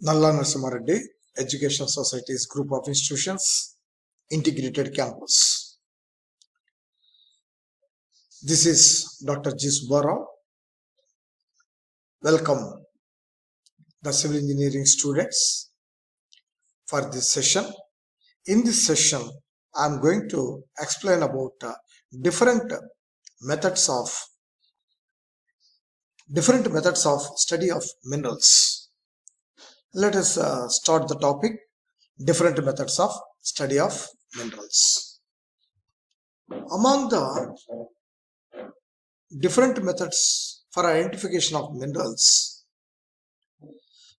Nalla Narasimha Reddy Education Society's group of institutions, integrated campus. This is Dr. G. Subbarao. Welcome the civil engineering students for this session. In this session, I am going to explain about different methods of study of minerals. Let us start the topic, different methods of study of minerals. Among the different methods for identification of minerals,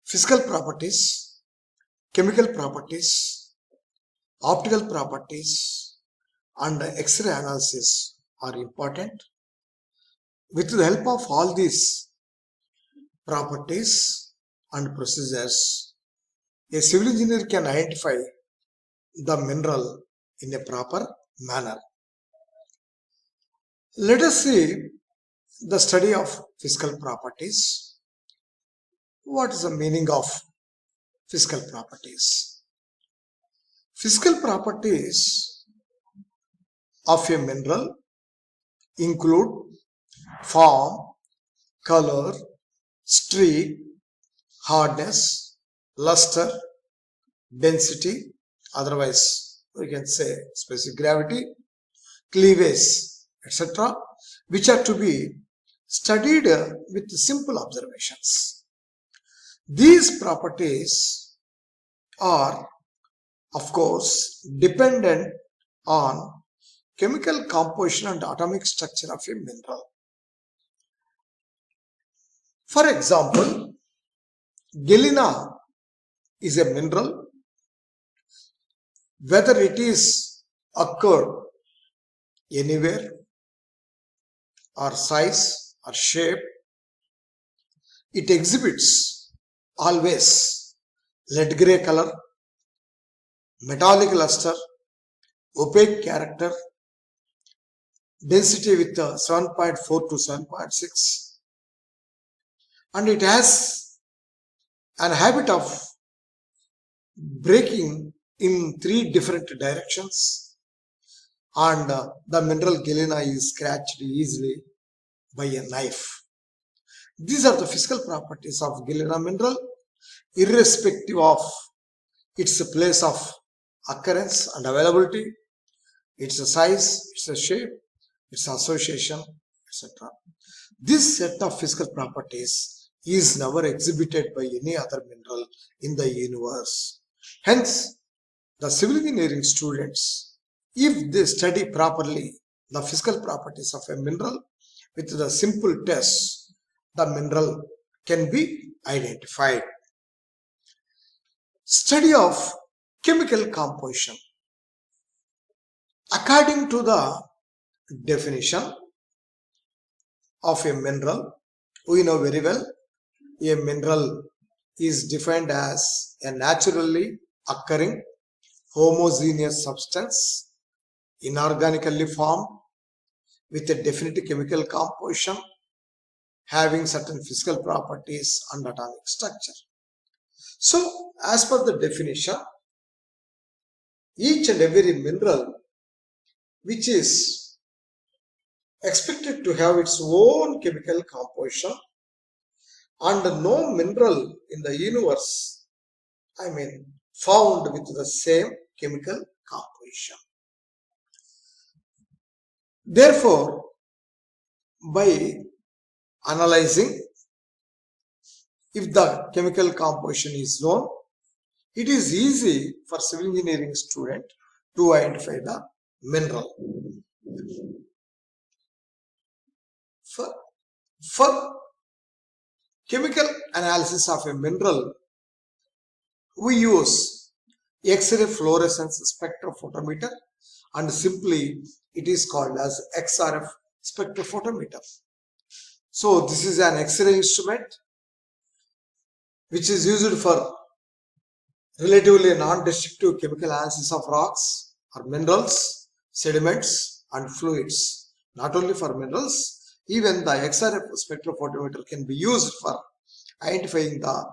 physical properties, chemical properties, optical properties, and X-ray analysis are important. With the help of all these properties and procedures, a civil engineer can identify the mineral in a proper manner. Let us see the study of physical properties. What is the meaning of physical properties? Physical properties of a mineral include form, color, streak, hardness, luster, density, otherwise we can say specific gravity, cleavage, etc., which are to be studied with simple observations. These properties are, of course, dependent on chemical composition and atomic structure of a mineral. For example, galena is a mineral. Whether it is occurred anywhere or size or shape, it exhibits always lead grey color, metallic luster, opaque character, density with 7.4 to 7.6, and it has an habit of breaking in 3 different directions, and the mineral galena is scratched easily by a knife. These are the physical properties of galena mineral, irrespective of its place of occurrence and availability, its size, its shape, its association, etc. This set of physical properties is never exhibited by any other mineral in the universe. Hence, the civil engineering students, if they study properly the physical properties of a mineral with the simple tests, the mineral can be identified. Study of chemical composition. According to the definition of a mineral, we know very well a mineral is defined as a naturally occurring homogeneous substance, inorganically formed, with a definite chemical composition, having certain physical properties and atomic structure. So, as per the definition, each and every mineral which is expected to have its own chemical composition, and no mineral in the universe, found with the same chemical composition. Therefore, by analyzing if the chemical composition is known, it is easy for civil engineering student to identify the mineral. For chemical analysis of a mineral, we use X-ray fluorescence spectrophotometer, and simply it is called as XRF spectrophotometer. So this is an X-ray instrument which is used for relatively non-destructive chemical analysis of rocks or minerals, sediments and fluids. Not only for minerals, even the XRF spectrophotometer can be used for identifying the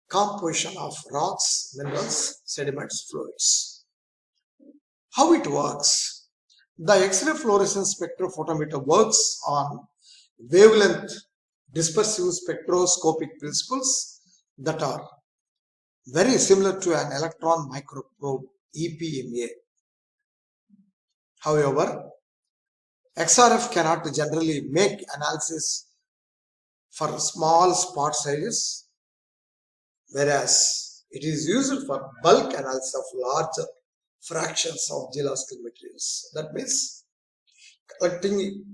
composition of rocks, minerals, sediments, fluids. How it works? The X-ray fluorescence spectrophotometer works on wavelength dispersive spectroscopic principles that are very similar to an electron microprobe EPMA. However, XRF cannot generally make analysis for small spot sizes, whereas it is used for bulk analysis of larger fractions of geological materials. That means collecting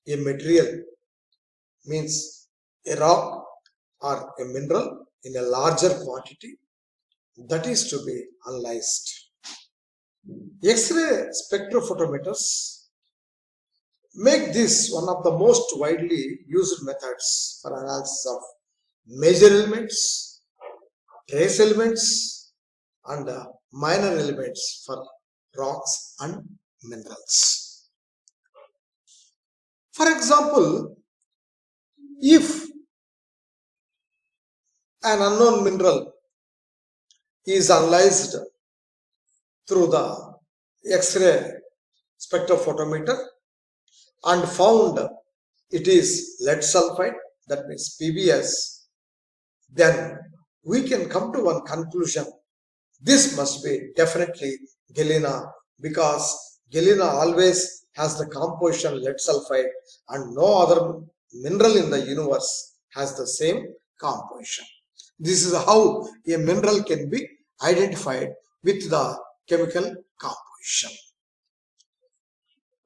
a material means a rock or a mineral in a larger quantity that is to be analyzed. X-ray spectrophotometers make this one of the most widely used methods for analysis of major elements, trace elements, and minor elements for rocks and minerals. For example, if an unknown mineral is analyzed through the X-ray spectrophotometer and found it is lead sulfide, that means PBS, then we can come to one conclusion: this must be definitely galena, because galena always has the composition lead sulfide and no other mineral in the universe has the same composition. This is how a mineral can be identified with the chemical composition.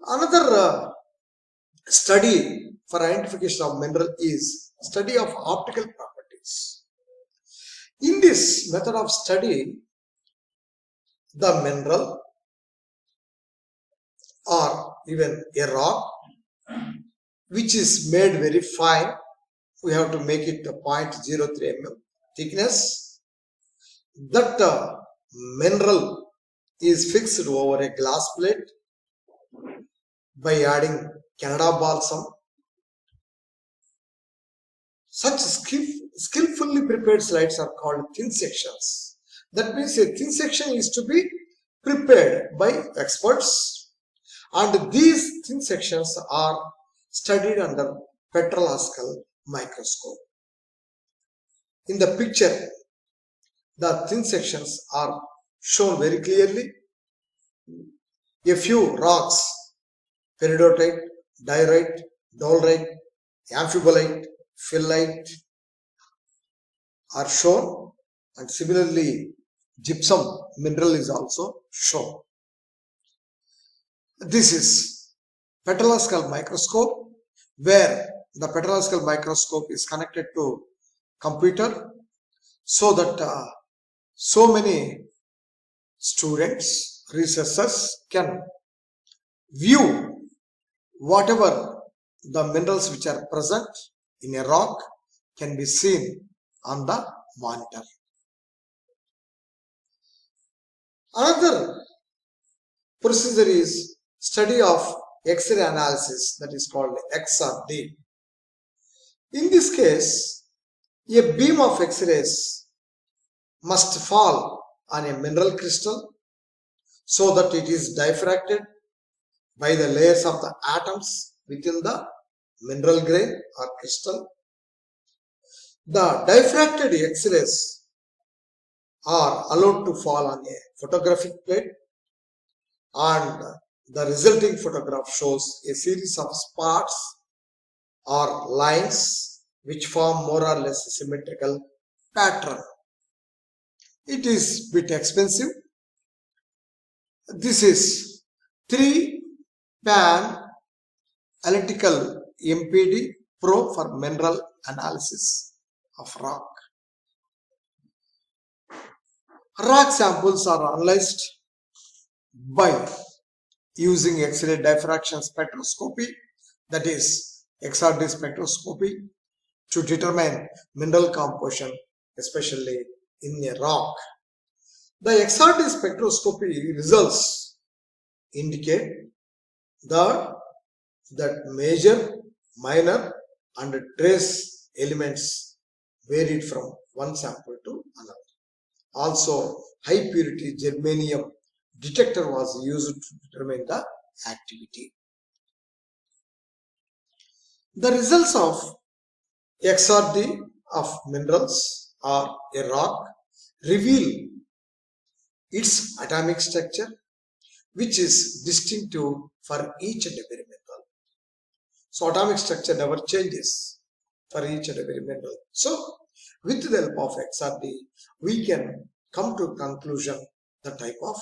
Another study for identification of mineral is study of optical properties. In this method of study, the mineral or even a rock which is made very fine, we have to make it a 0.03 mm thickness. That mineral is fixed over a glass plate by adding Canada balsam. Such skillfully prepared slides are called thin sections. That means a thin section is to be prepared by experts, and these thin sections are studied under petrolaskal microscope. In the picture, the thin sections are shown very clearly. A few rocks, peridotite, diorite, dolerite, amphibolite, phyllite are shown, and similarly gypsum mineral is also shown. This is petrolaskal microscope, where the petrolaskal microscope is connected to computer so that so many students, researchers can view whatever the minerals which are present in a rock can be seen on the monitor. Another procedure is study of X-ray analysis, that is called XRD. In this case, a beam of X-rays must fall on a mineral crystal so that it is diffracted by the layers of the atoms within the mineral grain or crystal. The diffracted X-rays are allowed to fall on a photographic plate, and the resulting photograph shows a series of spots or lines which form more or less a symmetrical pattern. It is a bit expensive. This is 3-pan elliptical MPD probe for mineral analysis of rock. Rock samples are analyzed by using X-ray diffraction spectroscopy, that is XRD spectroscopy, to determine mineral composition, especially in a rock. The XRD spectroscopy results indicate that major, minor and trace elements varied from one sample to another. Also, high purity germanium detector was used to determine the activity. The results of XRD of minerals or a rock reveal its atomic structure, which is distinctive for each and every mineral. So atomic structure never changes for each and every mineral. So with the help of XRD, we can come to a conclusion the type of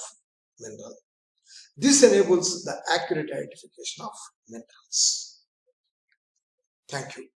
mineral. This enables the accurate identification of minerals. Thank you.